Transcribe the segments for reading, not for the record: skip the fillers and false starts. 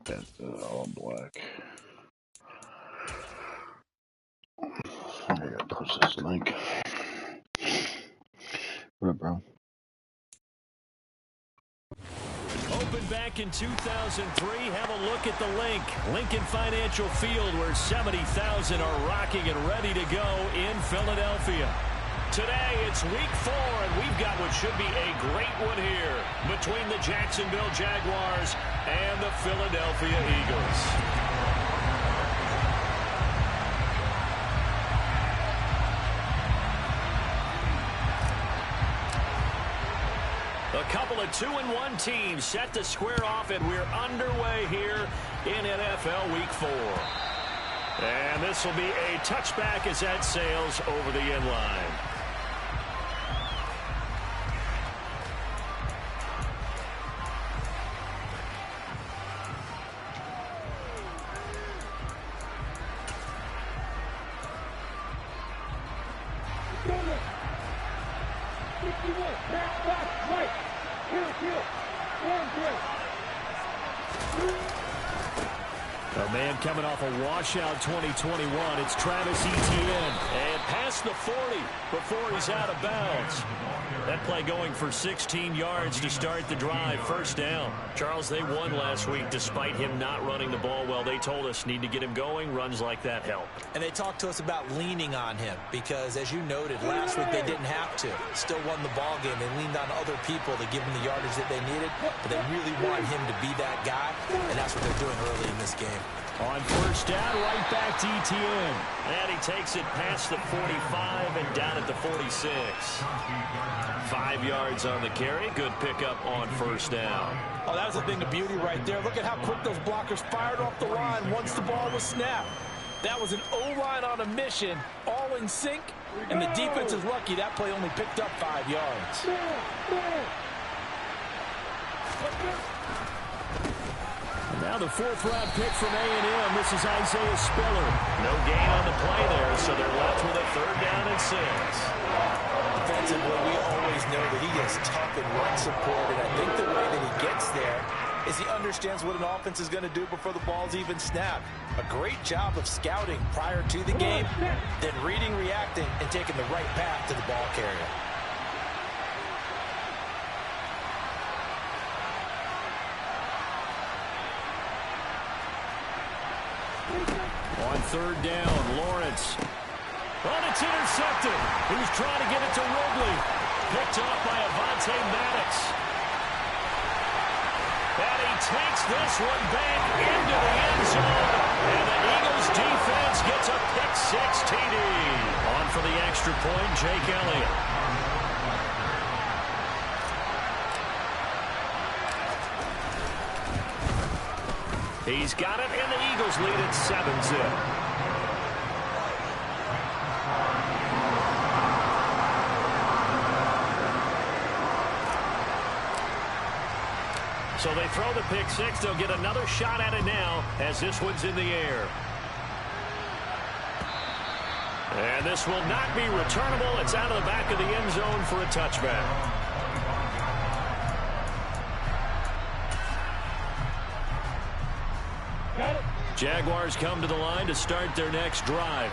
That's all black. I gotta post this link. What up, bro? Opened back in 2003. Have a look at the link. Lincoln Financial Field, where 70,000 are rocking and ready to go in Philadelphia. Today, it's week 4, and we've got what should be a great one here between the Jacksonville Jaguars and the Philadelphia Eagles. A couple of 2-1 teams set to square off, and we're underway here in NFL Week 4. And this will be a touchback as that sails over the end line. A man coming off a washout 2021. It's Travis Etienne. And past the 40 before he's out of bounds. That play going for 16 yards to start the drive. First down. Charles, they won last week despite him not running the ball well. They told us need to get him going. Runs like that help. And they talked to us about leaning on him because, as you noted, last week they didn't have to. Still won the ball game. They leaned on other people to give him the yardage that they needed, but they really want him to be that guy, and that's what they're doing early in this game. On first down, right back to Etienne. And he takes it past the 45 and down at the 46. 5 yards on the carry. Good pickup on first down. Oh, that was a thing of beauty right there. Look at how quick those blockers fired off the line once the ball was snapped. That was an O-line on a mission, all in sync, and the defense is lucky that play only picked up 5 yards. Now the 4th-round pick from A&M. This is Isaiah Spiller. No gain on the play there, so they're left with a 3rd down and 6. Defensively, we always know that he is tough in run support, and I think the way that he gets there is he understands what an offense is going to do before the ball's even snapped. A great job of scouting prior to the game, then reading, reacting, and taking the right path to the ball carrier. On 3rd down, Lawrence. Oh, it's intercepted. He was trying to get it to Ridley. Picked off by Avonte Maddox. And he takes this one back into the end zone. And the Eagles defense gets a pick-6 TD. On for the extra point, Jake Elliott. He's got it, and the Eagles lead at 7-zip. So they throw the pick-6. They'll get another shot at it now as this one's in the air. And this will not be returnable. It's out of the back of the end zone for a touchback. Jaguars come to the line to start their next drive.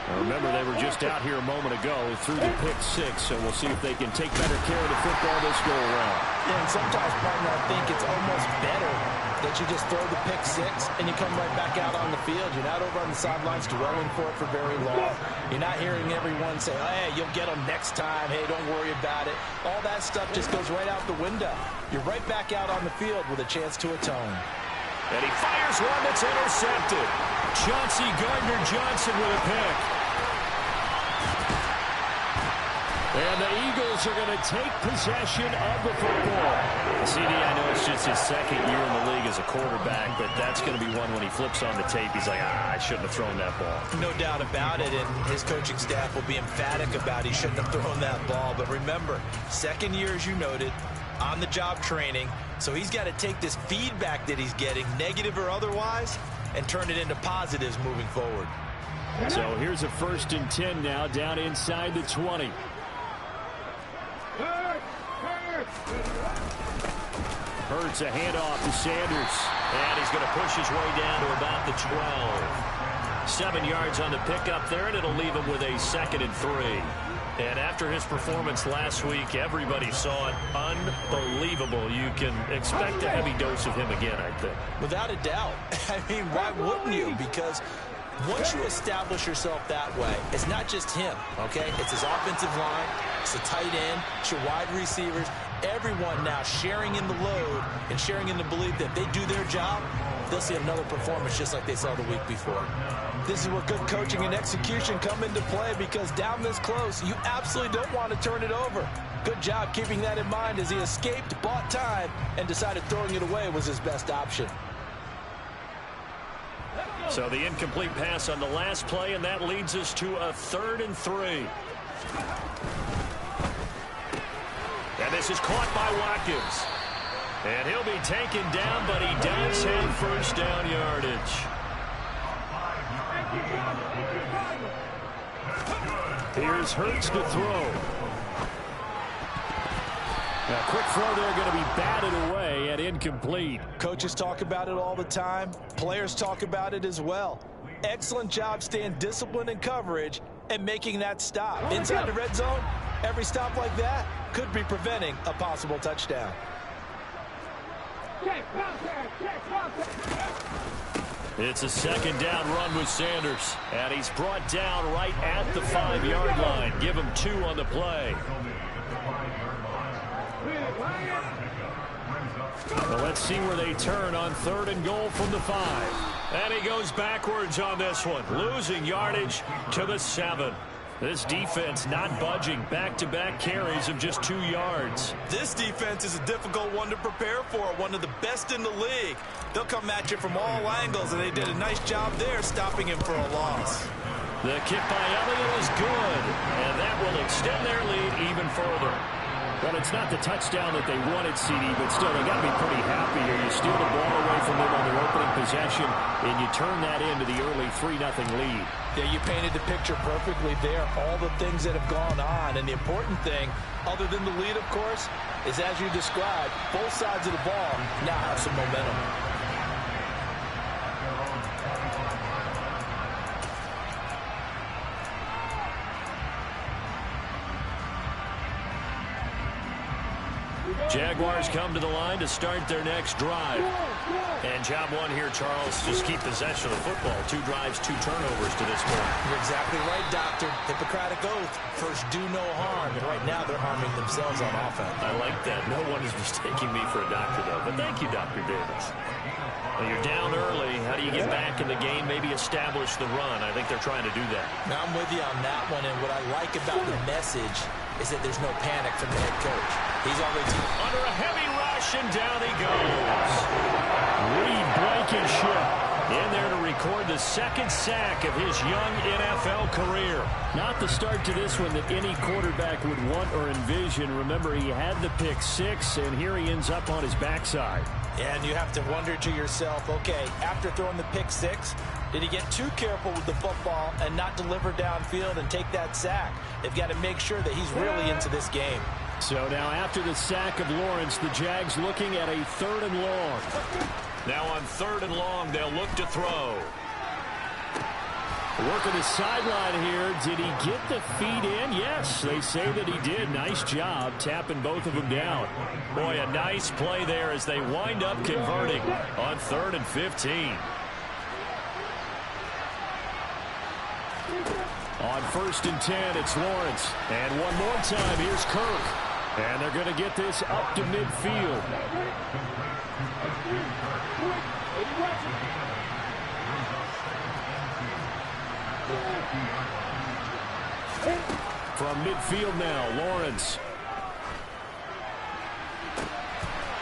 Now remember, they were just out here a moment ago through the pick-6, so we'll see if they can take better care of the football this go-around. Yeah, and sometimes, partner, I think it's almost better that you just throw the pick-6 and you come right back out on the field. You're not over on the sidelines dwelling for it for very long. You're not hearing everyone say, hey, you'll get them next time. Hey, don't worry about it. All that stuff just goes right out the window. You're right back out on the field with a chance to atone. And he fires one that's intercepted. Chauncey Gardner-Johnson with a pick. And the Eagles are going to take possession of the football. CD, I know it's just his 2nd year in the league as a quarterback, but that's going to be one when he flips on the tape. He's like, I shouldn't have thrown that ball. No doubt about it, and his coaching staff will be emphatic about he shouldn't have thrown that ball. But remember, 2nd year, as you noted, on-the-job training. So he's got to take this feedback that he's getting, negative or otherwise, and turn it into positives moving forward. So here's a 1st and 10 now, down inside the 20. Hurts a handoff to Sanders. And he's going to push his way down to about the 12. 7 yards on the pickup there, and it'll leave him with a 2nd and 3. And after his performance last week, everybody saw it. Unbelievable. You can expect a heavy dose of him again, I think. Without a doubt. I mean, why wouldn't you? Because once you establish yourself that way, it's not just him, okay? It's his offensive line, it's the tight end, it's your wide receivers, everyone now sharing in the load and sharing in the belief that if they do their job, they'll see another performance just like they saw the week before. This is where good coaching and execution come into play, because down this close, you absolutely don't want to turn it over. Good job keeping that in mind as he escaped, bought time, and decided throwing it away was his best option. So the incomplete pass on the last play, and that leads us to a 3rd and 3. And this is caught by Watkins. And he'll be taken down, but he does have first down yardage. Here's Hurts to throw. A quick throw there, going to be batted away and incomplete. Coaches talk about it all the time. Players talk about it as well. Excellent job staying disciplined in coverage and making that stop. Inside the red zone, every stop like that could be preventing a possible touchdown. It's a 2nd down run with Sanders. And he's brought down right at the 5-yard line. Give him 2 on the play. Well, let's see where they turn on 3rd and goal from the 5. And he goes backwards on this one, losing yardage to the 7. This defense not budging. Back-to-back carries of just 2 yards. This defense is a difficult one to prepare for, one of the best in the league. They'll come at you from all angles, and they did a nice job there stopping him for a loss. The kick by Elliott is good, and that will extend their lead even further. Well, it's not the touchdown that they wanted, CD, but still, they got to be pretty happy here. You steal the ball away from them on their opening possession, and you turn that into the early 3-0 lead. Yeah, you painted the picture perfectly there, all the things that have gone on. And the important thing, other than the lead, of course, is as you described, both sides of the ball now have some momentum. Jaguars come to the line to start their next drive. And job one here, Charles, just keep possession of the football. 2 drives, 2 turnovers to this point. You're exactly right, Doctor. Hippocratic oath. First, do no harm. And right now, they're harming themselves on offense. I like that. No one is mistaking me for a doctor, though. But thank you, Dr. Davis. Well, you're down early. How do you get back in the game? Maybe establish the run. I think they're trying to do that. Now, I'm with you on that one. And what I like about the message is that there's no panic from the head coach. He's already under a heavy rush, and down he goes. Reed Blankenship in there to record the 2nd sack of his young NFL career. Not the start to this one that any quarterback would want or envision. Remember, he had the pick 6, and here he ends up on his backside. And you have to wonder to yourself, okay, after throwing the pick 6, did he get too careful with the football and not deliver downfield and take that sack? They've got to make sure that he's really into this game. So now after the sack of Lawrence, the Jags looking at a 3rd and long. Now on 3rd and long, they'll look to throw. Working the sideline here. Did he get the feet in? Yes, they say that he did. Nice job tapping both of them down. Boy, a nice play there as they wind up converting on 3rd and 15. On 1st and 10, it's Lawrence. And one more time, here's Kirk. And they're going to get this up to midfield. From midfield now, Lawrence.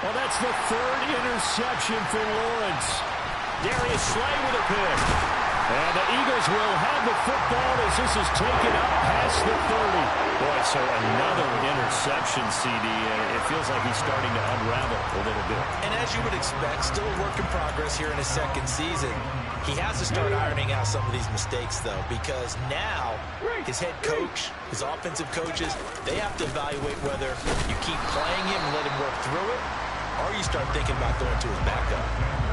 Well, that's the 3rd interception for Lawrence. Darius Slay with a pick. And the Eagles will have the football as this is taken up past the 30. Boy, so another interception, CD. It feels like he's starting to unravel a little bit. And as you would expect, still a work in progress here in his second season. He has to start ironing out some of these mistakes, though, because now his head coach, his offensive coaches, they have to evaluate whether you keep playing him and let him work through it, or you start thinking about going to his backup.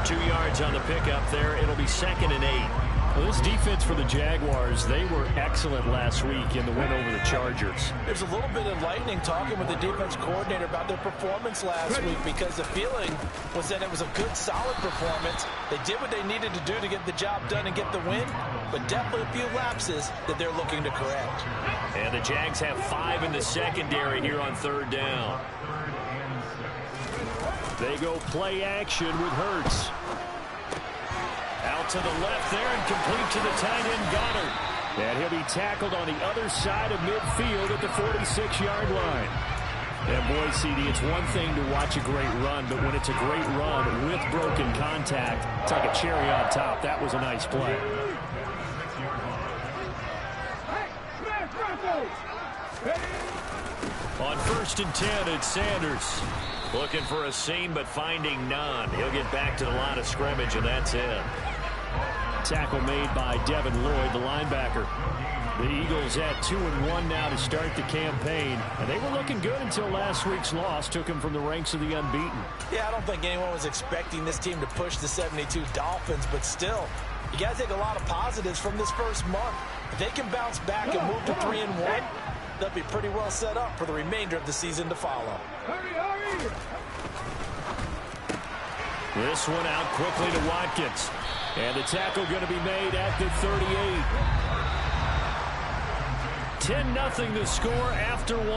2 yards on the pickup there. It'll be 2nd and 8. Well, this defense for the Jaguars, they were excellent last week in the win over the Chargers. There's a little bit of lightning talking with the defense coordinator about their performance last week because the feeling was that it was a good, solid performance. They did what they needed to do to get the job done and get the win, but definitely a few lapses that they're looking to correct. And the Jags have 5 in the secondary here on 3rd down. They go play action with Hurts. Out to the left there and complete to the tight end Goddard. And he'll be tackled on the other side of midfield at the 46-yard line. And boy, CD, it's one thing to watch a great run, but when it's a great run with broken contact, it's like a cherry on top. That was a nice play. On 1st and 10, it's Sanders. Looking for a seam, but finding none. He'll get back to the line of scrimmage, and that's it. Tackle made by Devin Lloyd, the linebacker. The Eagles at 2-1 now to start the campaign. And they were looking good until last week's loss took them from the ranks of the unbeaten. Yeah, I don't think anyone was expecting this team to push the 72 Dolphins, but still, you got to take a lot of positives from this first month. If they can bounce back and move to 3-1, they'll be pretty well set up for the remainder of the season to follow. This one out quickly to Watkins. And the tackle going to be made at the 38. 10-0 the score after 1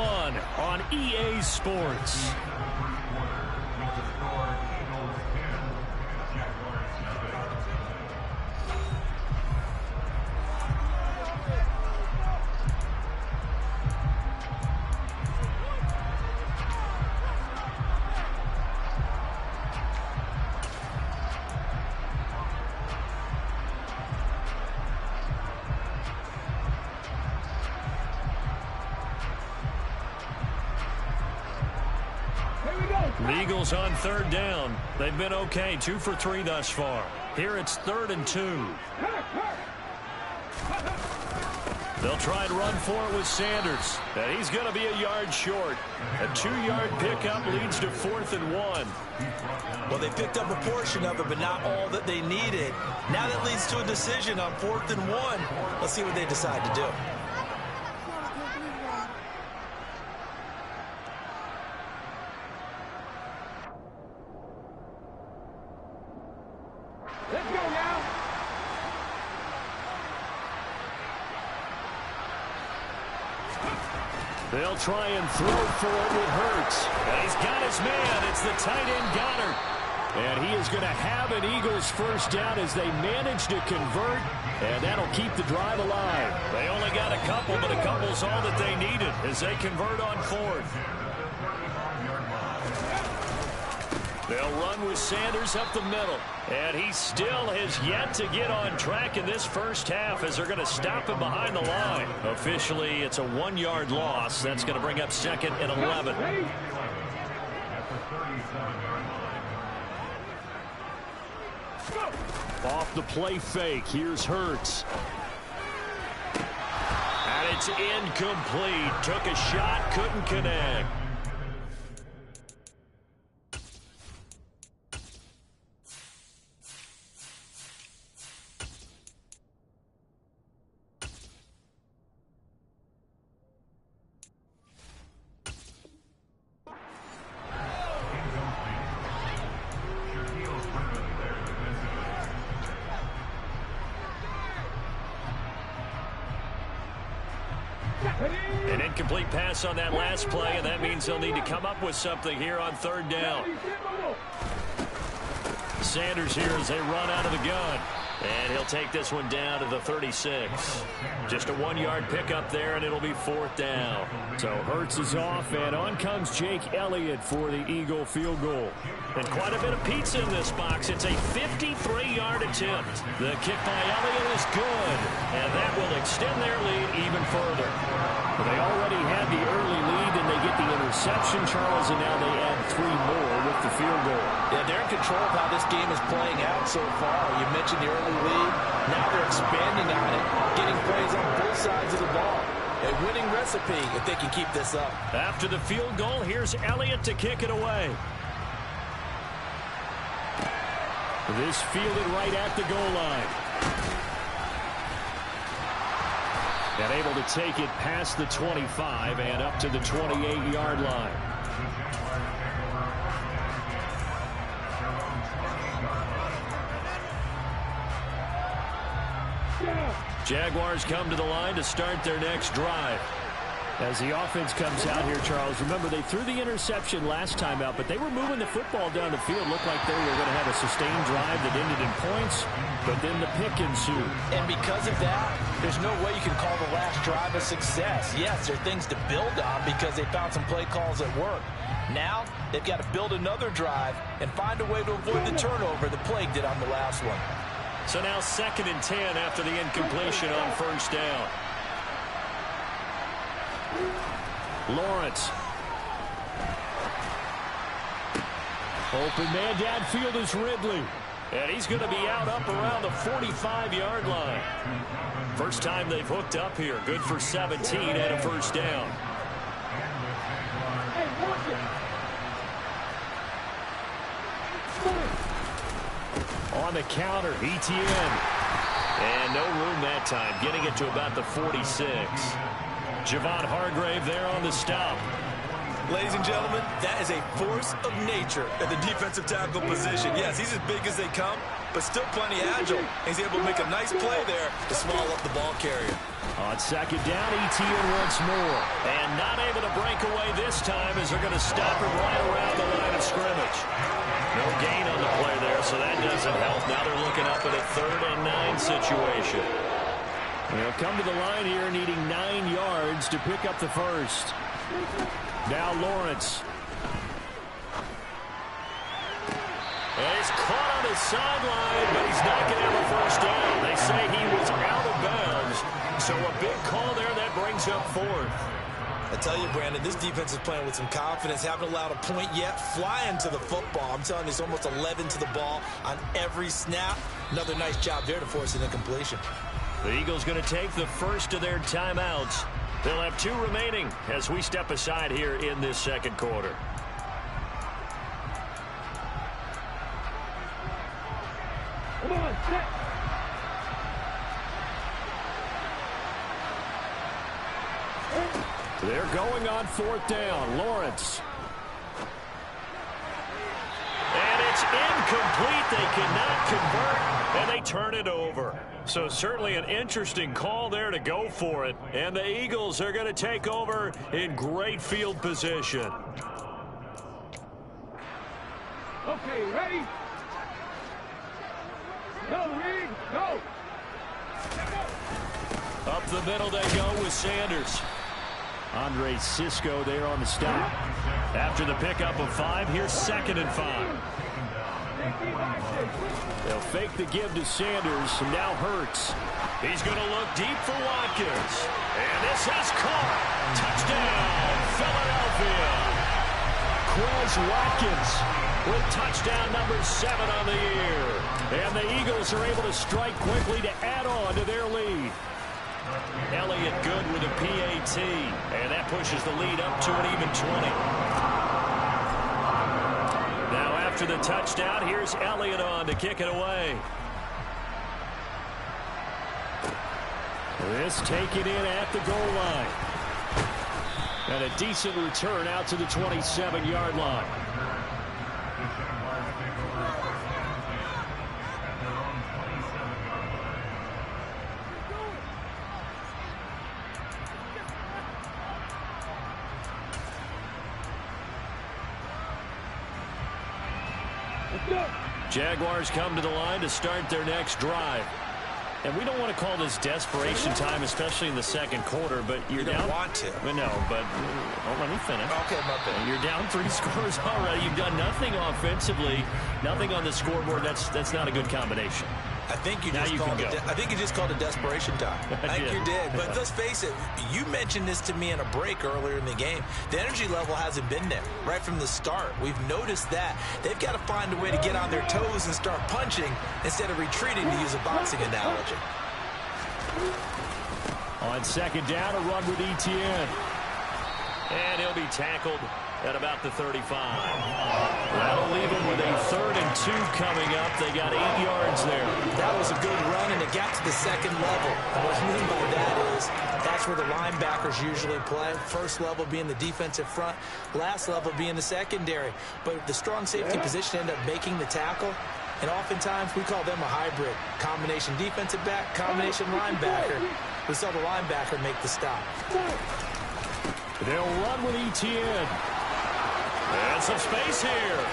on EA Sports. The Eagles on 3rd down. They've been okay, 2 for 3 thus far. Here it's 3rd and 2. They'll try and run for it with Sanders. And he's going to be a yard short. A 2-yard pickup leads to 4th and 1. Well, they picked up a portion of it, but not all that they needed. Now that leads to a decision on 4th and 1. Let's see what they decide to do. They'll try and throw for it with Hurts. And he's got his man. It's the tight end Goddard. And he is going to have an Eagles first down as they manage to convert. And that'll keep the drive alive. They only got a couple, but a couple's all that they needed as they convert on 4th. They'll run with Sanders up the middle. And he still has yet to get on track in this first half as they're going to stop him behind the line. Officially, it's a 1-yard loss. That's going to bring up 2nd and 11. Off the play fake, here's Hurts. And it's incomplete. Took a shot, couldn't connect. An incomplete pass on that last play, and that means they'll need to come up with something here on 3rd down. Sanders here as they run out of the gun. And he'll take this one down to the 36. Just a 1-yard pickup there, and it'll be 4th down. So Hurts is off, and on comes Jake Elliott for the Eagle field goal. And quite a bit of pizza in this box. It's a 53-yard attempt. The kick by Elliott is good, and that will extend their lead even further. They already had the early lead, and they get the interception, Charles, and now they add 3 more with the field goal. Yeah, they're in control of how this game is playing out so far. You mentioned the early lead. Now they're expanding on it, getting plays on both sides of the ball. A winning recipe if they can keep this up. After the field goal, here's Elliott to kick it away. This fielded right at the goal line. And able to take it past the 25 and up to the 28-yard line. Jaguars come to the line to start their next drive. As the offense comes out here, Charles, remember they threw the interception last time out, but they were moving the football down the field. Looked like they were going to have a sustained drive that ended in points, but then the pick ensued. And because of that, there's no way you can call the last drive a success. Yes, there are things to build on because they found some play calls that work. Now, they've got to build another drive and find a way to avoid the turnover the Plague did on the last one. So now 2nd and 10 after the incompletion on 1st down. Lawrence. Open man downfield is Ridley. And he's going to be out up around the 45-yard line. First time they've hooked up here. Good for 17 and a 1st down. On the counter, ETN. And no room that time, getting it to about the 46. Javon Hargrave there on the stop. Ladies and gentlemen, that is a force of nature at the defensive tackle position. Yes, he's as big as they come, but still plenty agile. He's able to make a nice play there to swallow up the ball carrier. On 2nd down, ETN once more. And not able to break away this time as they're going to stop him right around the line of scrimmage. No gain on the play there, so that doesn't help. Now they're looking up at a 3rd and 9 situation. They'll come to the line here needing 9 yards to pick up the first. Now Lawrence. And he's caught on his sideline, but he's not going to have a 1st down. They say he was out of bounds. So a big call there that brings up 4th. I tell you, Brandon, this defense is playing with some confidence. Haven't allowed a point yet. Flying to the football. I'm telling you, it's almost 11 to the ball on every snap. Another nice job there to force an incompletion. The Eagles going to take the first of their timeouts. They'll have 2 remaining as we step aside here in this 2nd quarter. Come on, set. They're going on 4th down. Lawrence. And it's incomplete. They cannot convert, and they turn it over. So certainly an interesting call there to go for it. And the Eagles are going to take over in great field position. Okay, ready? Go, Reed, go! Up the middle they go with Sanders. Andre Cisco there on the stop. After the pickup of 5, here's 2nd and 5. They'll fake the give to Sanders, and now Hurts. He's going to look deep for Watkins. And this is caught. Touchdown, Philadelphia. Quez Watkins with touchdown number 7 on the year. And the Eagles are able to strike quickly to add on to their lead. Elliott good with a PAT, and that pushes the lead up to an even 20. Now after the touchdown, here's Elliott on to kick it away. This taken in at the goal line. And a decent return out to the 27-yard line. Jaguars come to the line to start their next drive. And we don't want to call this desperation time, especially in the second quarter, but you're you down. don't want to. But no, but let me finish. Okay, my bad. You're down 3 scores already. You've done nothing offensively, nothing on the scoreboard. That's not a good combination. I think you just called it desperation time. I think you did. But let's face it, you mentioned this to me in a break earlier in the game. The energy level hasn't been there right from the start. We've noticed that. They've got to find a way to get on their toes and start punching instead of retreating, to use a boxing analogy. On second down, a run with Etienne. And he'll be tackled at about the 35. That'll leave him with a 3rd and 2 coming up. They got 8 yards there. That was a good run, and it got to the second level. What I mean by that is that's where the linebackers usually play. First level being the defensive front, last level being the secondary. But the strong safety position ended up making the tackle, and oftentimes we call them a hybrid. Combination defensive back, combination linebacker. We saw the linebacker make the stop. They'll run with Etienne. And some space here.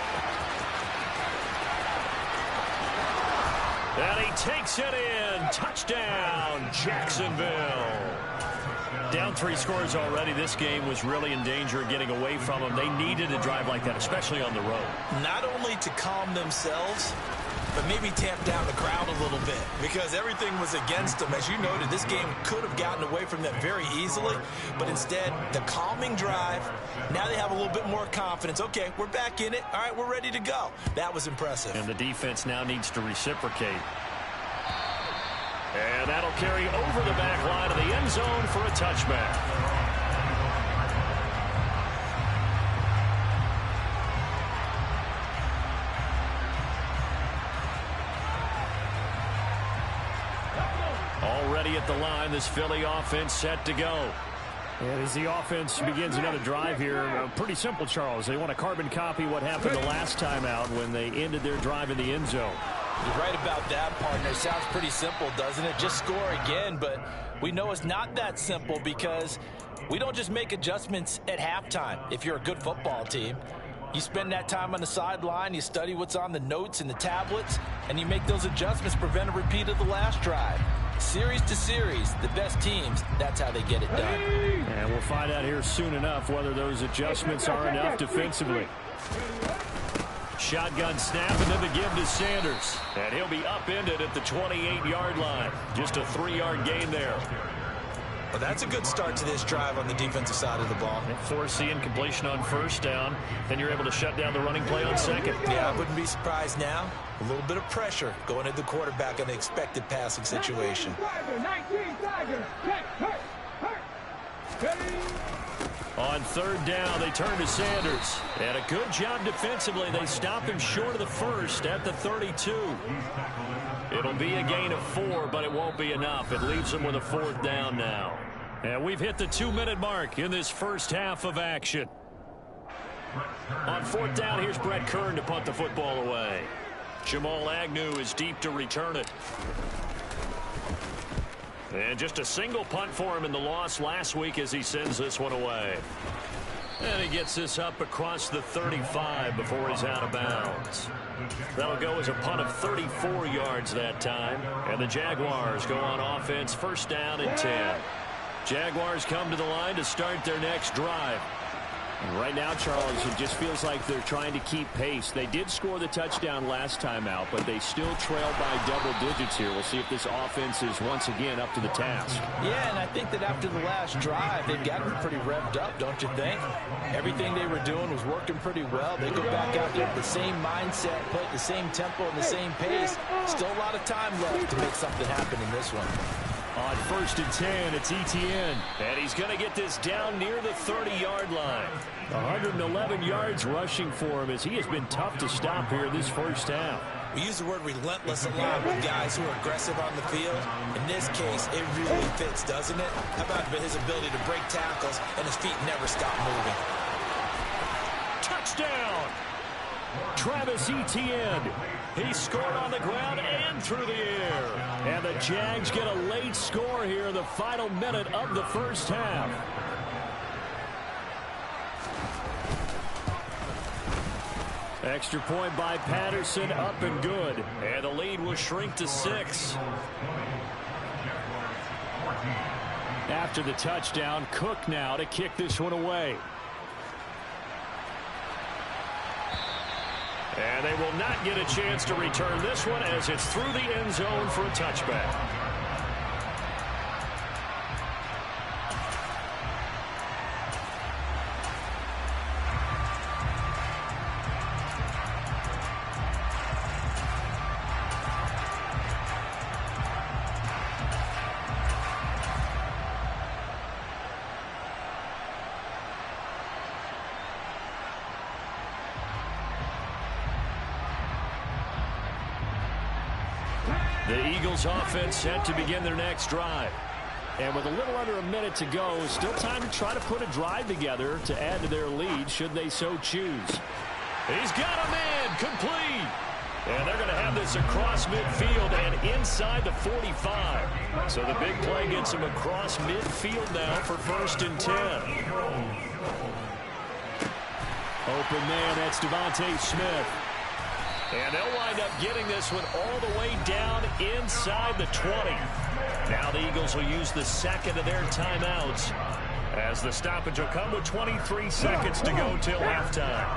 And he takes it in. Touchdown, Jacksonville. Down 3 scores already. This game was really in danger of getting away from them. They needed a drive like that, especially on the road. Not only to calm themselves, but maybe tamp down the crowd a little bit, because everything was against them. As you noted, this game could have gotten away from them very easily, but instead, the calming drive, now they have a little bit more confidence. Okay, we're back in it. All right, we're ready to go. That was impressive. And the defense now needs to reciprocate. And that'll carry over the back line of the end zone for a touchback. Already at the line, this Philly offense set to go. And as the offense begins another drive here, pretty simple, Charles. They want to carbon copy what happened the last time out when they ended their drive in the end zone. You're right about that, partner. Sounds pretty simple, doesn't it? Just score again, but we know it's not that simple because we don't just make adjustments at halftime if you're a good football team. You spend that time on the sideline, you study what's on the notes and the tablets, and you make those adjustments, prevent a repeat of the last drive. Series to series, the best teams, that's how they get it done. And we'll find out here soon enough whether those adjustments are enough defensively. Shotgun snap, and then the give to Sanders. And he'll be upended at the 28-yard line. Just a 3-yard gain there. Well, that's a good start to this drive on the defensive side of the ball. Force the incompletion on first down. Then you're able to shut down the running play on second. Yeah, I wouldn't be surprised now. A little bit of pressure going at the quarterback in an expected passing situation. 19 Tigers. On third down, they turn to Sanders. And a good job defensively. They stop him short of the first at the 32. It'll be a gain of 4, but it won't be enough. It leaves them with a 4th down now. And we've hit the 2-minute mark in this first half of action. On 4th down, here's Brett Kern to punt the football away. Jamal Agnew is deep to return it. And just a single punt for him in the loss last week as he sends this one away. And he gets this up across the 35 before he's out of bounds. That'll go as a punt of 34 yards that time. And the Jaguars go on offense, 1st down and 10. Jaguars come to the line to start their next drive. And right now, Charles, it just feels like they're trying to keep pace. They did score the touchdown last time out, but they still trail by double digits here. We'll see if this offense is once again up to the task. Yeah, and I think that after the last drive, they've gotten pretty revved up, don't you think? Everything they were doing was working pretty well. They go back out there with the same mindset, play at the same tempo and the same pace. Still a lot of time left to make something happen in this one. On 1st and 10, it's Etienne. And he's going to get this down near the 30-yard line. 111 yards rushing for him as he has been tough to stop here this first half. We use the word relentless a lot with guys who are aggressive on the field. In this case, it really fits, doesn't it? How about his ability to break tackles and his feet never stop moving? Touchdown! Travis Etienne. He scored on the ground and through the air. And the Jags get a late score here in the final minute of the first half. Extra point by Patterson, up and good. And the lead will shrink to 6. After the touchdown, Cook now to kick this one away. And they will not get a chance to return this one as it's through the end zone for a touchback. The Eagles offense set to begin their next drive. And with a little under a minute to go, still time to try to put a drive together to add to their lead should they so choose. He's got a man complete. And they're going to have this across midfield and inside the 45. So the big play gets him across midfield now for 1st and 10. Open man, that's Devontae Smith. And they'll wind up getting this one all the way down inside the 20. Now the Eagles will use the second of their timeouts as the stoppage will come with 23 seconds to go till halftime.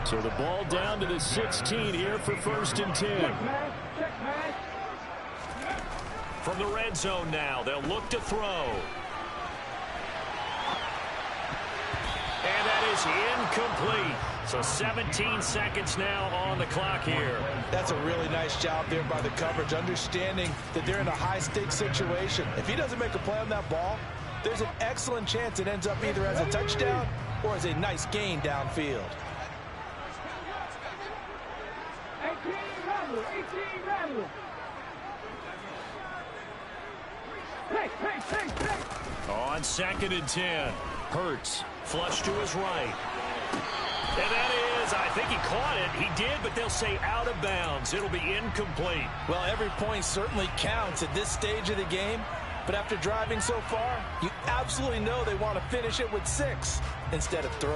So the ball down to the 16 here for 1st and 10. From the red zone now, they'll look to throw. And that is incomplete. So 17 seconds now on the clock here. That's a really nice job there by the coverage, understanding that they're in a high-stakes situation. If he doesn't make a play on that ball, there's an excellent chance it ends up either as a touchdown or as a nice gain downfield. 18 Rattler. Hey. On 2nd and 10, Hurts flush to his right. And that is, I think he caught it. He did, but they'll say out of bounds. It'll be incomplete. Well, every point certainly counts at this stage of the game. But after driving so far, you absolutely know they want to finish it with 6 instead of 3.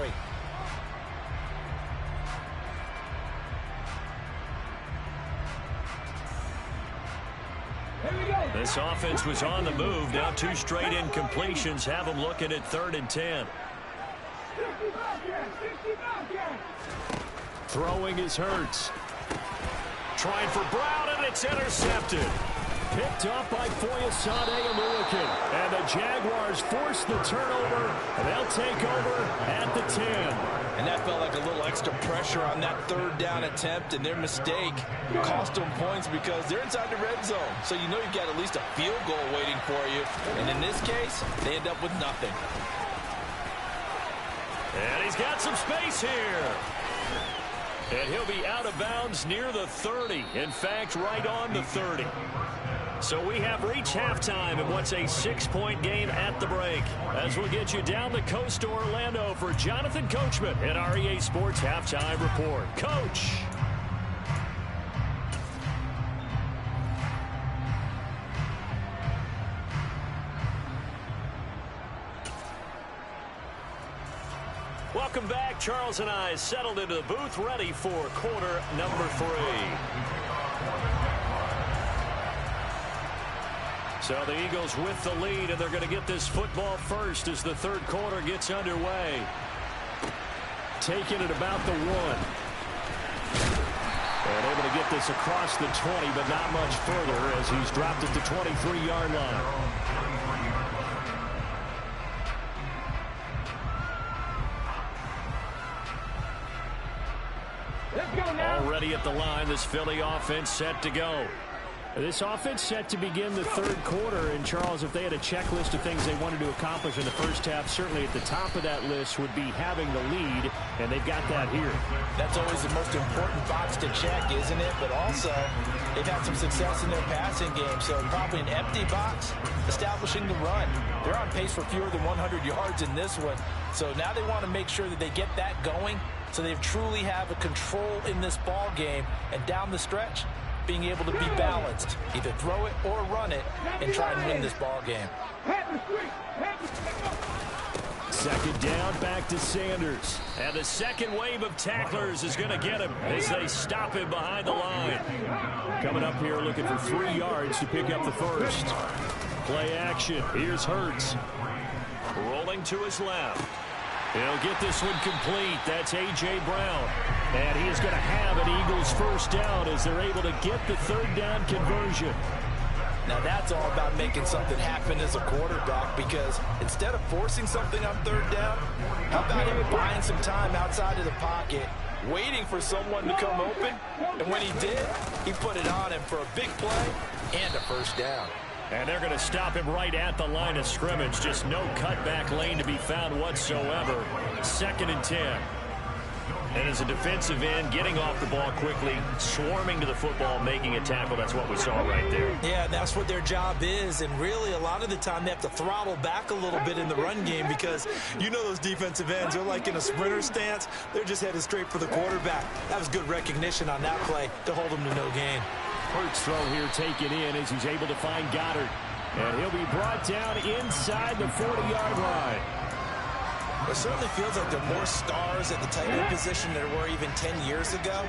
This offense was on the move. Now 2 straight incompletions have them looking at 3rd and 10. Throwing is Hurts. Trying for Brown, and it's intercepted. Picked up by Foyesade Oluokun. And the Jaguars force the turnover, and they'll take over at the 10. And that felt like a little extra pressure on that 3rd down attempt, and their mistake cost them points because they're inside the red zone. So you know you've got at least a field goal waiting for you. And in this case, they end up with nothing. And he's got some space here. And he'll be out of bounds near the 30. In fact, right on the 30. So we have reached halftime in what's a 6-point game at the break. As we'll get you down the coast to Orlando for Jonathan Coachman at our EA Sports Halftime Report. Coach. Welcome back. Charles and I settled into the booth, ready for quarter number 3. So the Eagles with the lead, and they're going to get this football first as the 3rd quarter gets underway. Taking it about the 1. And able to get this across the 20, but not much further as he's dropped at the 23-yard line. Already at the line, this Philly offense set to go. This offense set to begin the 3rd quarter. And, Charles, if they had a checklist of things they wanted to accomplish in the first half, certainly at the top of that list would be having the lead, and they've got that here. That's always the most important box to check, isn't it? But also, they've had some success in their passing game, so probably an empty box, establishing the run. They're on pace for fewer than 100 yards in this one, so now they want to make sure that they get that going so they truly have a control in this ball game, and down the stretch, being able to be balanced, either throw it or run it, and try and win this ball game. Second down, back to Sanders. And the second wave of tacklers is going to get him as they stop him behind the line. Coming up here looking for 3 yards to pick up the first. Play action. Here's Hurts. Rolling to his left. He'll get this one complete. That's A.J. Brown. And he is going to have an Eagles first down as they're able to get the third down conversion. Now that's all about making something happen as a quarterback, because instead of forcing something on third down, how about him buying some time outside of the pocket, waiting for someone to come open, and when he did, he put it on him for a big play and a first down. And they're going to stop him right at the line of scrimmage. Just no cutback lane to be found whatsoever. 2nd and 10. And as a defensive end, getting off the ball quickly, swarming to the football, making a tackle. That's what we saw right there. Yeah, that's what their job is. And really, a lot of the time, they have to throttle back a little bit in the run game, because you know those defensive ends, they're like in a sprinter stance. They're just headed straight for the quarterback. That was good recognition on that play to hold them to no gain. Hurts throw here taken in as he's able to find Goddard. And he'll be brought down inside the 40-yard line. It certainly feels like there are more stars at the tight end position than there were even 10 years ago.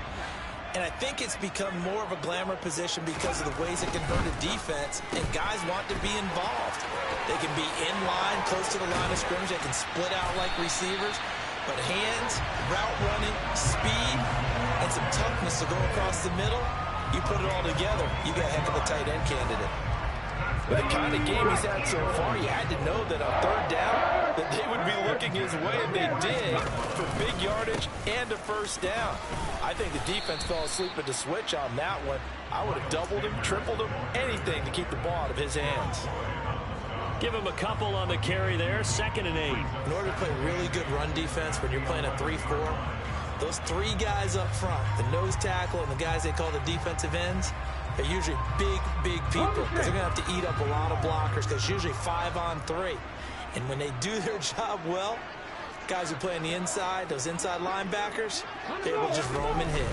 And I think it's become more of a glamour position because of the ways it can hurt a defense, and guys want to be involved. They can be in line, close to the line of scrimmage. They can split out like receivers. But hands, route running, speed, and some toughness to go across the middle, you put it all together, you got a heck of a tight end candidate. With the kind of game he's had so far, you had to know that on third down, that they would be looking his way, and they did, for big yardage and a first down. I think the defense fell asleep at the switch on that one. I would have doubled him, tripled him, anything to keep the ball out of his hands. Give him a couple on the carry there, 2nd and 8. In order to play really good run defense when you're playing a 3-4, those 3 guys up front, the nose tackle and the guys they call the defensive ends, they're usually big people, because they're going to have to eat up a lot of blockers, because usually 5 on 3. And when they do their job well, guys who play on the inside, those inside linebackers, they're able to just roam and hit.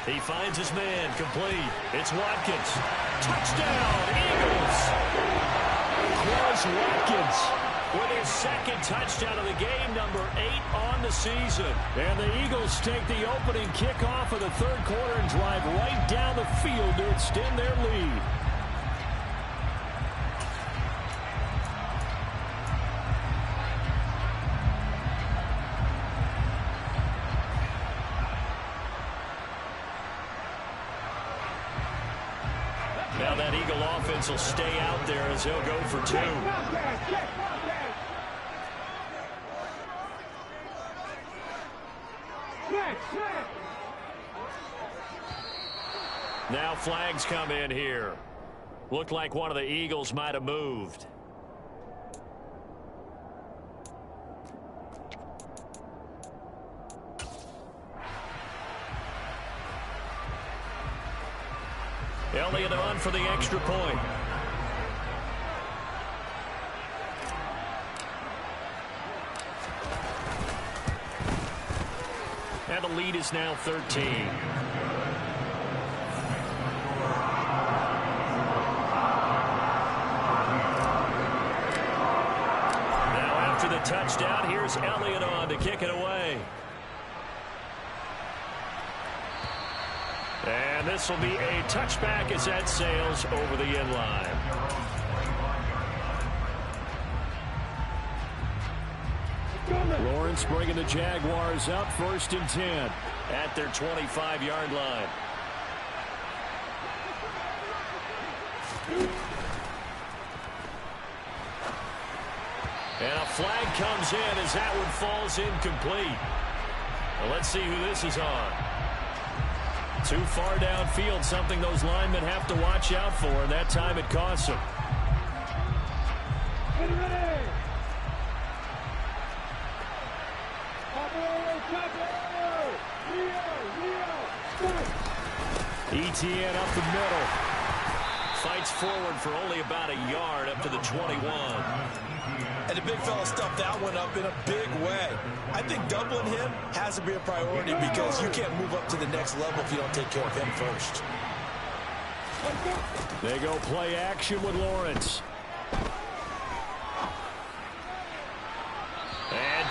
He finds his man, complete. It's Watkins. Touchdown, Eagles! Quez Watkins with his 2nd touchdown of the game, number 8 on the season. And the Eagles take the opening kickoff of the 3rd quarter and drive right down the field to extend their lead. Now that Eagle offense will stay out there as they'll go for 2. Now flags come in here. Looked like one of the Eagles might have moved. Elliott on for the extra point. And the lead is now 13. Now after the touchdown, here's Elliott on to kick it away. And this will be a touchback as that sails over the end line. Lawrence bringing the Jaguars up, 1st and 10 at their 25-yard line. And a flag comes in as that one falls incomplete. Well, let's see who this is on. Too far downfield, something those linemen have to watch out for, and that time it costs them. Etienne up the middle. Fights forward for only about a yard up to the 21. And the big fella stuffed that one up in a big way. I think doubling him has to be a priority, because you can't move up to the next level if you don't take care of him first. They go play action with Lawrence.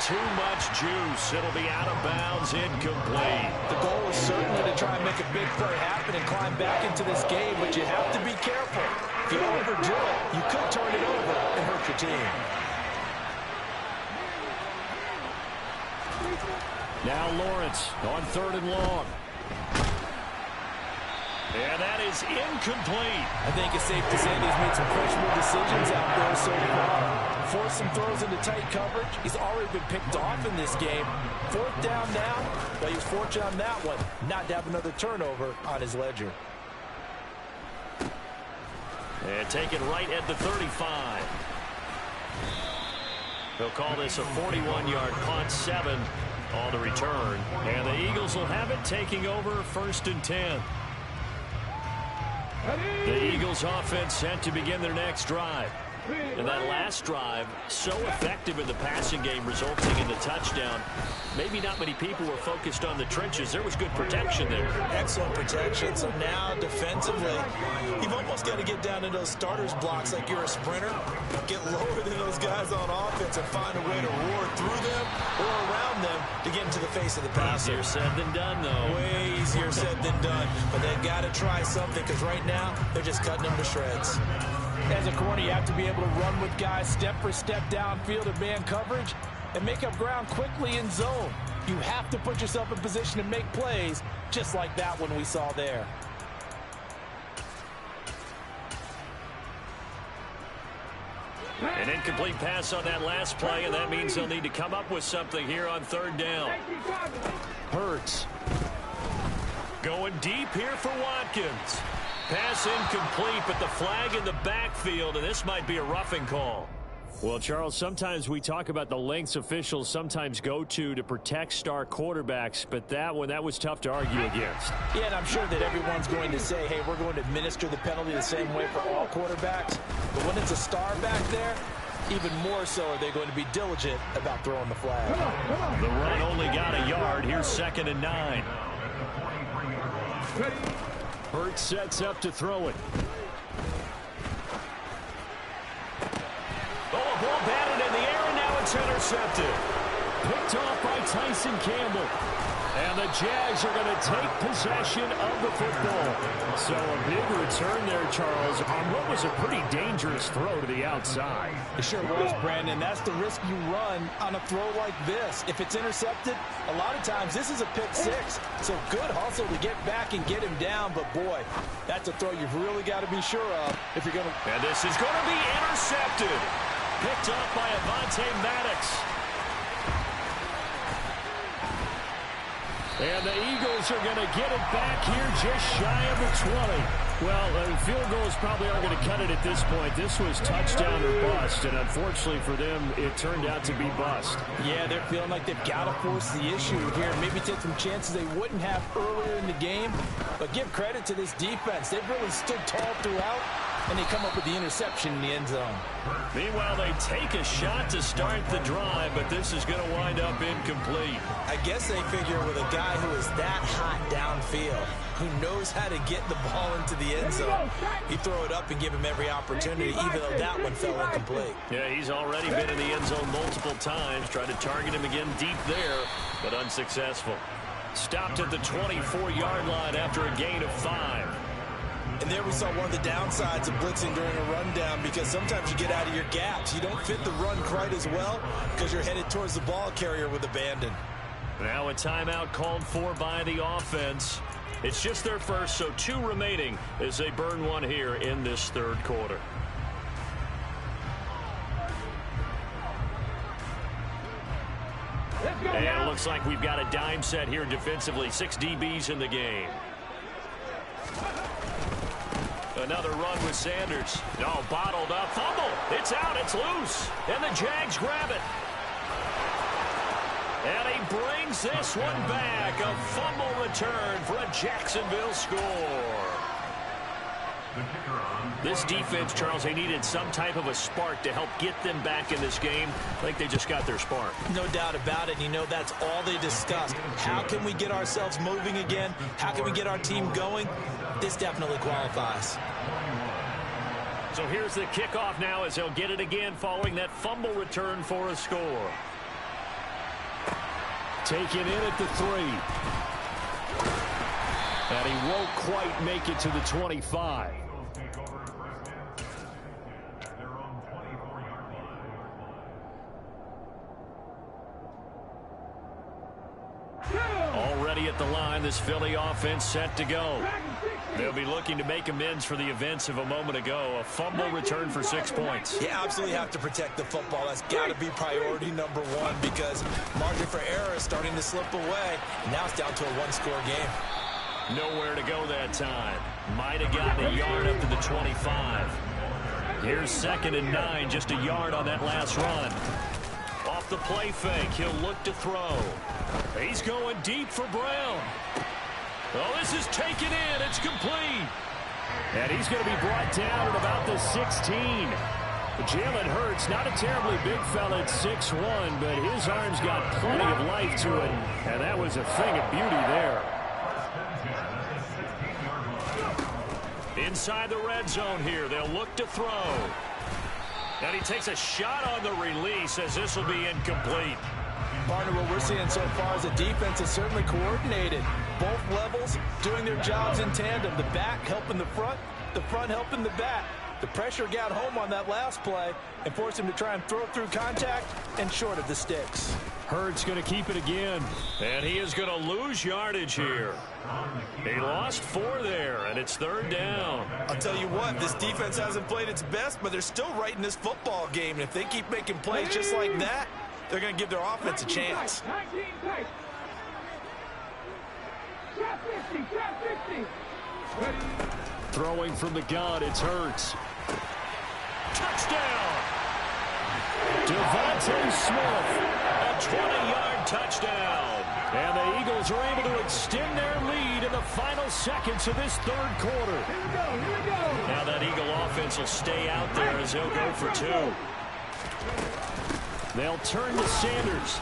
too much juice. It'll be out of bounds, incomplete. The goal is certainly to try and make a big play happen and climb back into this game, but you have to be careful. If you overdo it, you could turn it over and hurt your team. Now Lawrence on 3rd and long. And that is incomplete. I think it's safe to say he's made some questionable decisions out there so far. Forced some throws into tight coverage. He's already been picked off in this game. 4th down now. Well, he was fortunate on that one not to have another turnover on his ledger. And taken right at the 35. They'll call this a 41-yard punt, 7 on the return. And the Eagles will have it, taking over 1st and 10. The Eagles offense set to begin their next drive. And that last drive, so effective in the passing game, resulting in the touchdown. Maybe not many people were focused on the trenches. There was good protection there. Excellent protection. So now defensively, you've almost got to get down to those starters blocks like you're a sprinter. Get lower than those guys on offense and find a way to roar through them or around them to get into the face of the passer. Easier said than done, though. Way easier said than done. But they've got to try something because right now they're just cutting them to shreds. As a corner, you have to be able to run with guys step for step downfield in man coverage and make up ground quickly in zone. You have to put yourself in position to make plays just like that one we saw there. An incomplete pass on that last play, and that means they'll need to come up with something here on 3rd down. Hurts. Going deep here for Watkins. Pass incomplete, but the flag in the backfield, and this might be a roughing call. Well, Charles, sometimes we talk about the lengths officials sometimes go to protect star quarterbacks, but that one, that was tough to argue against. Yeah, and I'm sure that everyone's going to say, hey, we're going to administer the penalty the same way for all quarterbacks. But when it's a star back there, even more so are they going to be diligent about throwing the flag. The run only got a yard. Here's 2nd and 9. Hurts sets up to throw it. Oh, a ball batted in the air, and now it's intercepted. Picked off by Tyson Campbell. And the Jags are going to take possession of the football. So a big return there, Charles, on what was a pretty dangerous throw to the outside. It sure was, Brandon. That's the risk you run on a throw like this. If it's intercepted, a lot of times this is a pick 6. So good hustle to get back and get him down. But, boy, that's a throw you've really got to be sure of if you're going to. And this is going to be intercepted. Picked up by Avonte Maddox. And the Eagles are going to get it back here just shy of the 20. Well, field goals probably aren't going to cut it at this point. This was touchdown or bust, and unfortunately for them, it turned out to be bust. Yeah, they're feeling like they've got to force the issue here. Maybe take some chances they wouldn't have earlier in the game. But give credit to this defense. They've really stood tall throughout, and they come up with the interception in the end zone. Meanwhile, they take a shot to start the drive, but this is going to wind up incomplete. I guess they figure with a guy who is that hot downfield, who knows how to get the ball into the end zone, you throw it up and give him every opportunity, even though that one fell incomplete. Yeah, he's already been in the end zone multiple times. Tried to target him again deep there, but unsuccessful. Stopped at the 24-yard line after a gain of 5. And there we saw one of the downsides of blitzing during a rundown, because sometimes you get out of your gaps. You don't fit the run quite as well because you're headed towards the ball carrier with abandon. Now a timeout called for by the offense. It's just their first, so 2 remaining as they burn one here in this 3rd quarter. And it looks like we've got a dime set here defensively. 6 DBs in the game. Another run with Sanders. No, bottled up. Fumble. It's out. It's loose. And the Jags grab it. And he brings this one back. A fumble return for a Jacksonville score. This defense, Charles, they needed some type of a spark to help get them back in this game. I think they just got their spark. No doubt about it. And you know, that's all they discussed. How can we get ourselves moving again? How can we get our team going? This definitely qualifies. So here's the kickoff now as they'll get it again following that fumble return for a score. taken in at the 3. And he won't quite make it to the 25. Already at the line, this Philly offense set to go. They'll be looking to make amends for the events of a moment ago. A fumble return for 6 points. You absolutely have to protect the football. That's got to be priority number one because margin for error is starting to slip away. Now it's down to a one-score game. Nowhere to go that time. Might have gotten a yard up to the 25. Here's 2nd and 9, just a yard on that last run. Off the play fake, he'll look to throw. He's going deep for Brown. Oh, this is taken in. It's complete. And he's going to be brought down at about the 16. Jalen Hurts, not a terribly big fella at 6'1", but his arm's got plenty of life to it. And that was a thing of beauty there. Inside the red zone here, they'll look to throw. And he takes a shot on the release as this will be incomplete. Partner, what we're seeing so far is the defense is certainly coordinated. Both levels doing their jobs in tandem. The back helping the front helping the back. The pressure got home on that last play and forced him to try and throw through contact and short of the sticks. Hurts going to keep it again, and he is going to lose yardage here. He lost 4 there, and it's 3rd down. I'll tell you what, this defense hasn't played its best, but they're still right in this football game. And if they keep making plays just like that, they're going to give their offense a chance. 19 tight. Trap 50, trap 50. Ready. Throwing from the gun, it's Hurts. Touchdown! Devontae Smith, a 20-yard touchdown. And the Eagles are able to extend their lead in the final seconds of this 3rd quarter. Here we go. Now that Eagle offense will stay out there as they'll go for 2. They'll turn to Sanders.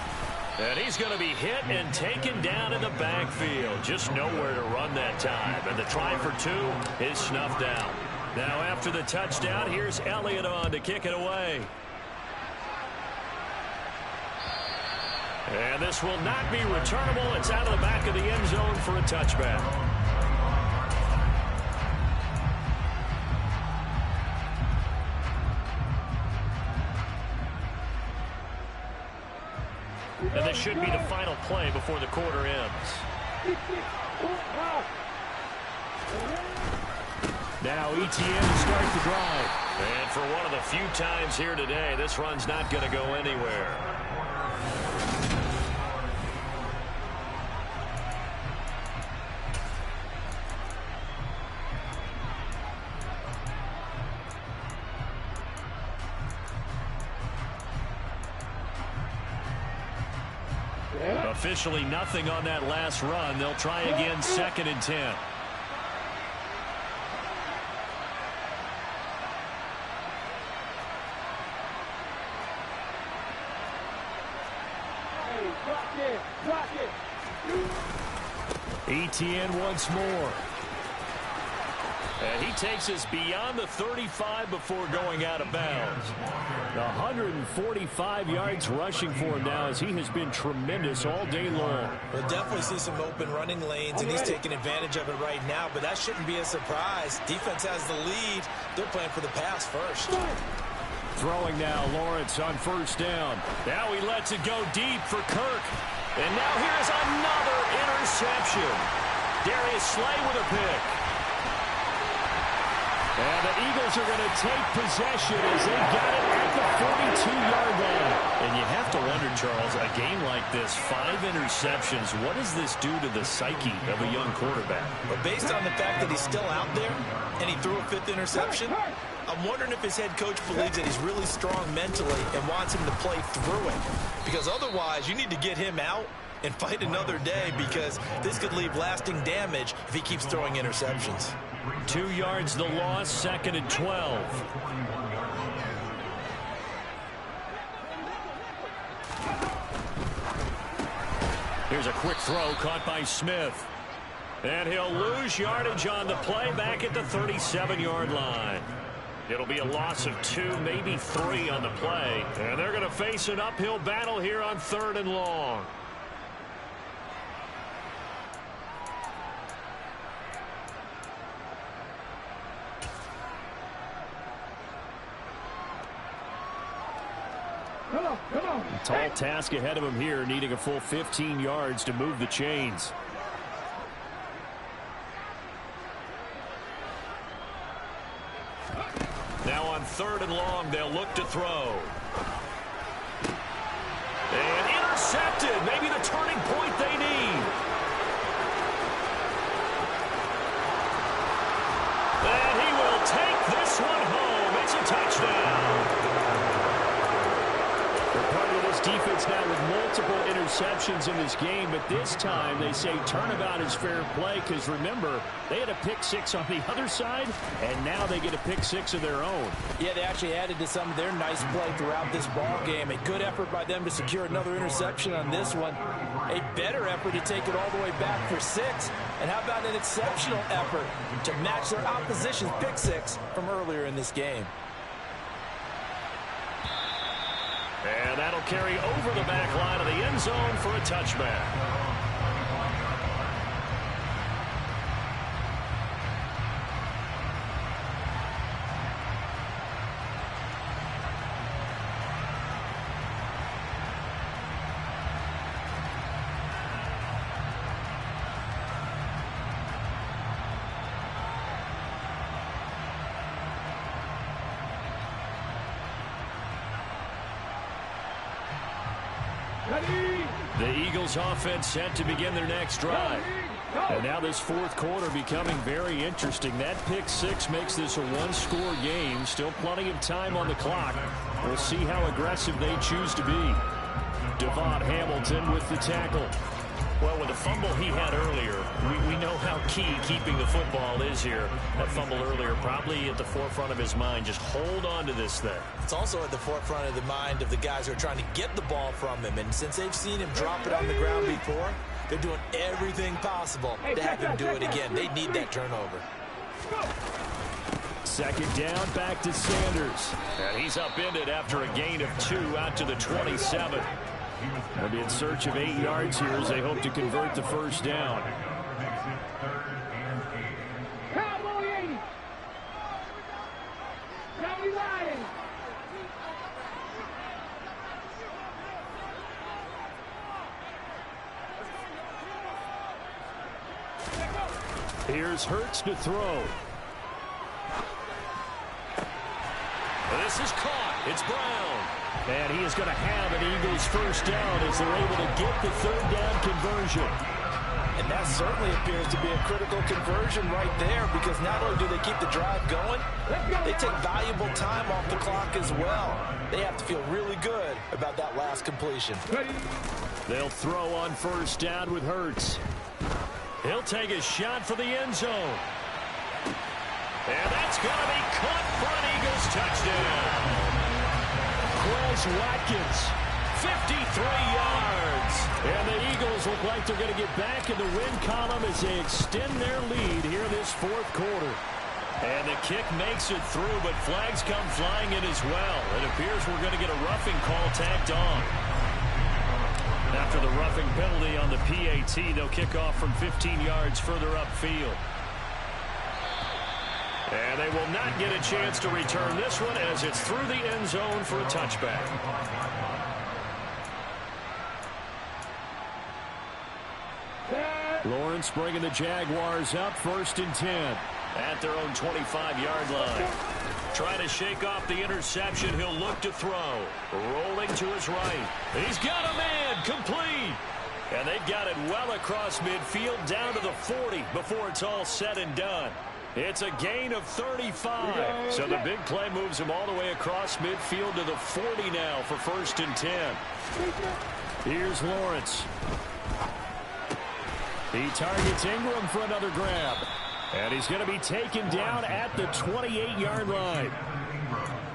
And he's going to be hit and taken down in the backfield. Just nowhere to run that time. And the try for 2 is snuffed out. Now after the touchdown, here's Elliott on to kick it away. And this will not be returnable. It's out of the back of the end zone for a touchback. And this should be the final play before the quarter ends. Now ETN to start the drive. And for one of the few times here today, this run's not going to go anywhere. Officially nothing on that last run. They'll try again, 2nd and 10. ETN once more. And he takes us beyond the 35 before going out of bounds. 145 yards rushing for him now as he has been tremendous all day long. We'll definitely see some open running lanes, and he's taking advantage of it right now, but that shouldn't be a surprise. Defense has the lead. They're playing for the pass first. Throwing now, Lawrence on 1st down. Now he lets it go deep for Kirk. And now here's another interception. Darius Slay with a pick. And the Eagles are going to take possession as they got it at the 42-yard line. And you have to wonder, Charles, a game like this, 5 interceptions, what does this do to the psyche of a young quarterback? But based on the fact that he's still out there and he threw a 5th interception, I'm wondering if his head coach believes that he's really strong mentally and wants him to play through it. Because otherwise, you need to get him out and fight another day because this could leave lasting damage if he keeps throwing interceptions. 2 yards the loss, 2nd and 12. Here's a quick throw caught by Smith. And he'll lose yardage on the play back at the 37-yard line. It'll be a loss of 2, maybe 3 on the play. And they're going to face an uphill battle here on 3rd and long. Come on. Tall task ahead of him here, needing a full 15 yards to move the chains. Now on 3rd and long, they'll look to throw. And intercepted. Maybe the turning point they need. And he will take this one home. It's a touchdown. They're part of this defense now with multiple interceptions in this game, but this time they say turnabout is fair play because, remember, they had a pick 6 on the other side, and now they get a pick 6 of their own. Yeah, they actually added to some of their nice play throughout this ball game. A good effort by them to secure another interception on this one. A better effort to take it all the way back for 6. And how about an exceptional effort to match their opposition's pick 6 from earlier in this game. And that'll carry over the back line of the end zone for a touchback. The Eagles offense set to begin their next drive. And now this 4th quarter becoming very interesting. That pick 6 makes this a one-score game. Still plenty of time on the clock. We'll see how aggressive they choose to be. Devon Hamilton with the tackle. Well, with the fumble he had earlier, we know how key keeping the football is here. That fumble earlier probably at the forefront of his mind. Just hold on to this thing. It's also at the forefront of the mind of the guys who are trying to get the ball from him. And since they've seen him drop it on the ground before, they're doing everything possible to have him do it again. They need that turnover. 2nd down, back to Sanders. And he's upended after a gain of 2 out to the 27. They'll be in search of 8 yards here as they hope to convert the 1st down. Cowboy 80. County Lions. Here's Hurts to throw. This is caught. It's Brown. And he is going to have an Eagles 1st down as they're able to get the 3rd down conversion. And that certainly appears to be a critical conversion right there, because not only do they keep the drive going, they take valuable time off the clock as well. They have to feel really good about that last completion. They'll throw on 1st down with Hurts. He'll take a shot for the end zone. And that's going to be caught for an Eagles touchdown. Quez Watkins, 53 yards. And the Eagles look like they're going to get back in the win column as they extend their lead here this 4th quarter. And the kick makes it through, but flags come flying in as well. It appears we're going to get a roughing call tacked on. After the roughing penalty on the PAT, they'll kick off from 15 yards further upfield. And they will not get a chance to return this one as it's through the end zone for a touchback. Lawrence bringing the Jaguars up 1st and 10 at their own 25-yard line. Trying to shake off the interception. He'll look to throw. Rolling to his right. He's got a man. Complete. And they've got it well across midfield down to the 40 before it's all said and done. It's a gain of 35. So the big play moves him all the way across midfield to the 40 now for 1st and 10. Here's Lawrence. He targets Ingram for another grab. And he's going to be taken down at the 28-yard line.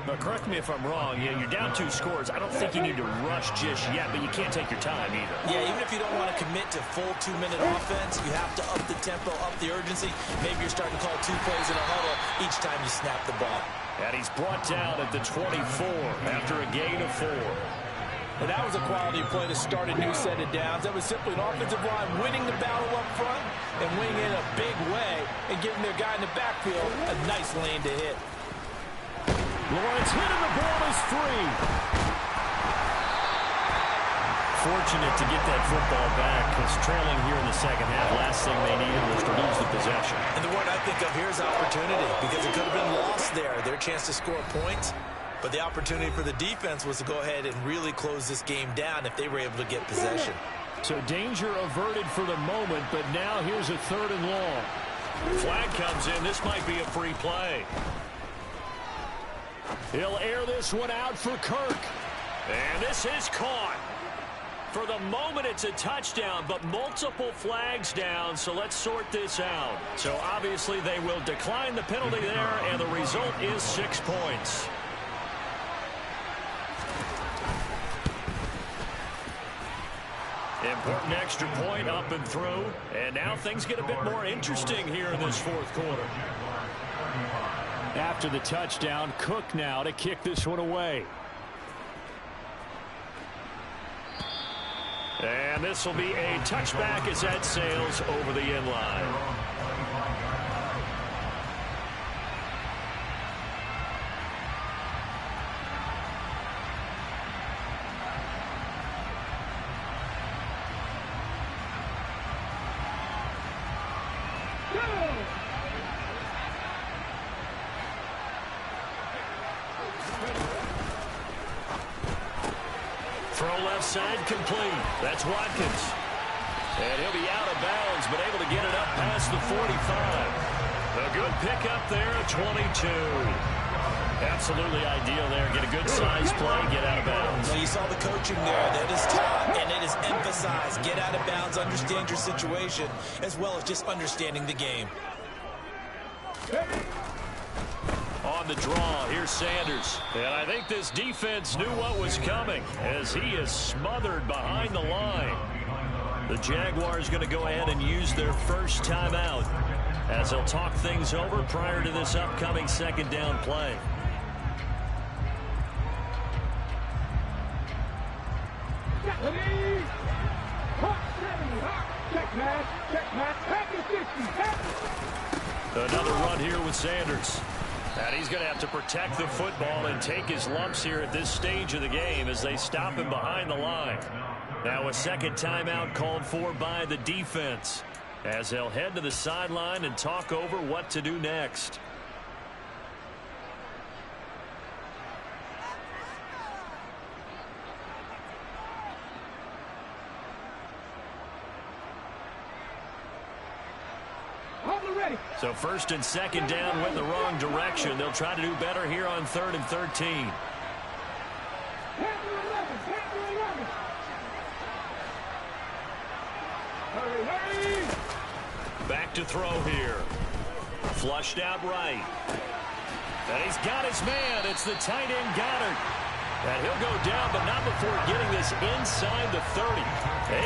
But correct me if I'm wrong, you're down 2 scores. I don't think you need to rush just yet, but you can't take your time either. Yeah, even if you don't want to commit to full 2-minute offense, you have to up the tempo, up the urgency. Maybe you're starting to call 2 plays in a huddle each time you snap the ball. And he's brought down at the 24 after a gain of 4. And that was a quality play to start a new set of downs. That was simply an offensive line winning the battle up front and winning in a big way and giving their guy in the backfield a nice lane to hit. Lawrence hit and the ball is free. fortunate to get that football back because trailing here in the second half, last thing they needed was to lose the possession. And the word I think of here is opportunity because it could have been lost there. Their chance to score points. But the opportunity for the defense was to go ahead and really close this game down if they were able to get possession. So danger averted for the moment, but now here's a 3rd and long. Flag comes in. This might be a free play. He'll air this one out for Kirk. And this is caught. For the moment, it's a touchdown, but multiple flags down, so let's sort this out. So obviously they will decline the penalty there, and the result is 6 points. Important extra point up and through, and now things get a bit more interesting here in this 4th quarter. After the touchdown, Cook now to kick this one away. And this will be a touchback as that sails over the end line. Throw left side complete. That's Watkins. And he'll be out of bounds, but able to get it up past the 45. A good pickup there at 22. Absolutely ideal there. Get a good size play, get out of bounds. Well, you saw the coaching there. That is taught and it is emphasized. Get out of bounds, understand your situation, as well as just understanding the game. On the draw, here's Sanders. And I think this defense knew what was coming as he is smothered behind the line. The Jaguars going to go ahead and use their first timeout as they'll talk things over prior to this upcoming 2nd down play. Another run here with Sanders. And he's going to have to protect the football and take his lumps here at this stage of the game as they stop him behind the line. Now a 2nd timeout called for by the defense as they'll head to the sideline and talk over what to do next. So 1st and 2nd down went the wrong direction. They'll try to do better here on 3rd and 13. Back to throw here. Flushed out right. And he's got his man. It's the tight end Goddard. And he'll go down, but not before getting this inside the 30.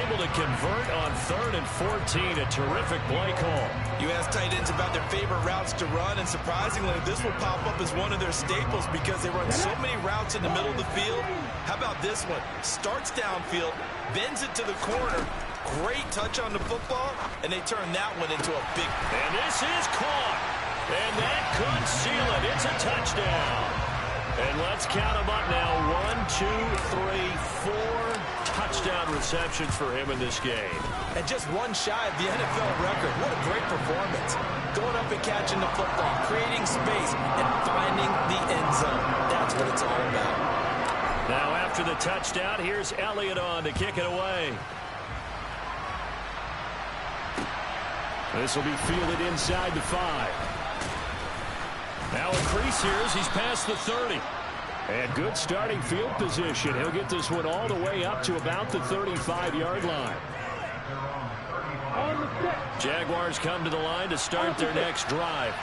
Able to convert on 3rd and 14. A terrific play call. You ask tight ends about their favorite routes to run, and surprisingly, this will pop up as one of their staples because they run so many routes in the middle of the field. How about this one? Starts downfield, bends it to the corner. Great touch on the football, and they turn that one into a big... And this is caught. And that could seal it. It's a touchdown. And let's count them up now. 1, 2, 3, 4 touchdown receptions for him in this game. And just one shy of the NFL record. What a great performance. Going up and catching the football, creating space, and finding the end zone. That's what it's all about. Now after the touchdown, here's Elliott on to kick it away. This will be fielded inside the 5. Now a crease here as he's past the 30. And good starting field position. He'll get this one all the way up to about the 35-yard line. Jaguars come to the line to start their next drive.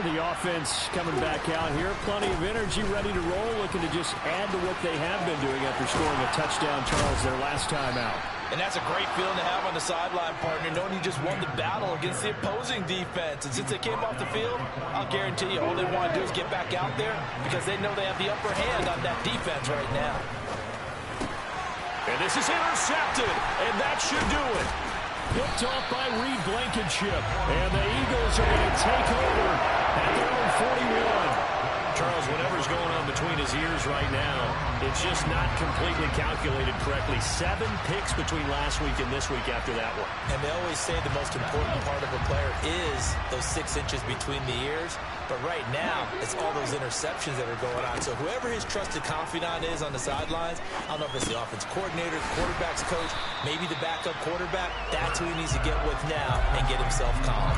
The offense coming back out here. Plenty of energy, ready to roll, looking to just add to what they have been doing after scoring a touchdown, Charles, their last time out. And that's a great feeling to have on the sideline, partner, knowing you just won the battle against the opposing defense. And since they came off the field, I'll guarantee you all they want to do is get back out there because they know they have the upper hand on that defense right now. And this is intercepted, and that should do it. Picked off by Reed Blankenship, and the Eagles are going to take over at their own 41. Charles, whatever's going on between his ears right now. It's just not completely calculated correctly. 7 picks between last week and this week after that one. And they always say the most important part of a player is those 6 inches between the ears. But right now, it's all those interceptions that are going on. So whoever his trusted confidant is on the sidelines, I don't know if it's the offense coordinator, quarterback's coach, maybe the backup quarterback, that's who he needs to get with now and get himself calm.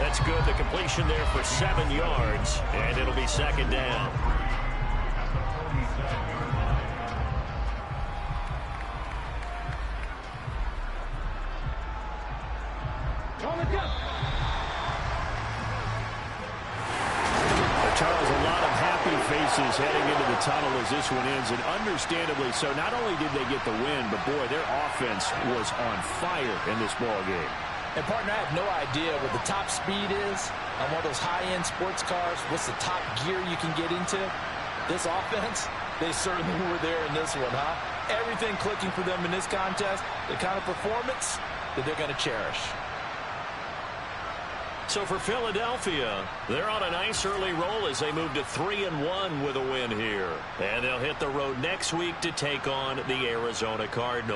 That's good. The completion there for 7 yards, and it'll be 2nd down. Charles, a lot of happy faces heading into the tunnel as this one ends, and understandably so. Not only did they get the win, but boy, their offense was on fire in this ball game. And, partner, I have no idea what the top speed is on one of those high-end sports cars. What's the top gear you can get into? This offense, they certainly were there in this one, huh? Everything clicking for them in this contest, the kind of performance that they're going to cherish. So for Philadelphia, they're on a nice early roll as they move to 3-1 with a win here. And they'll hit the road next week to take on the Arizona Cardinals.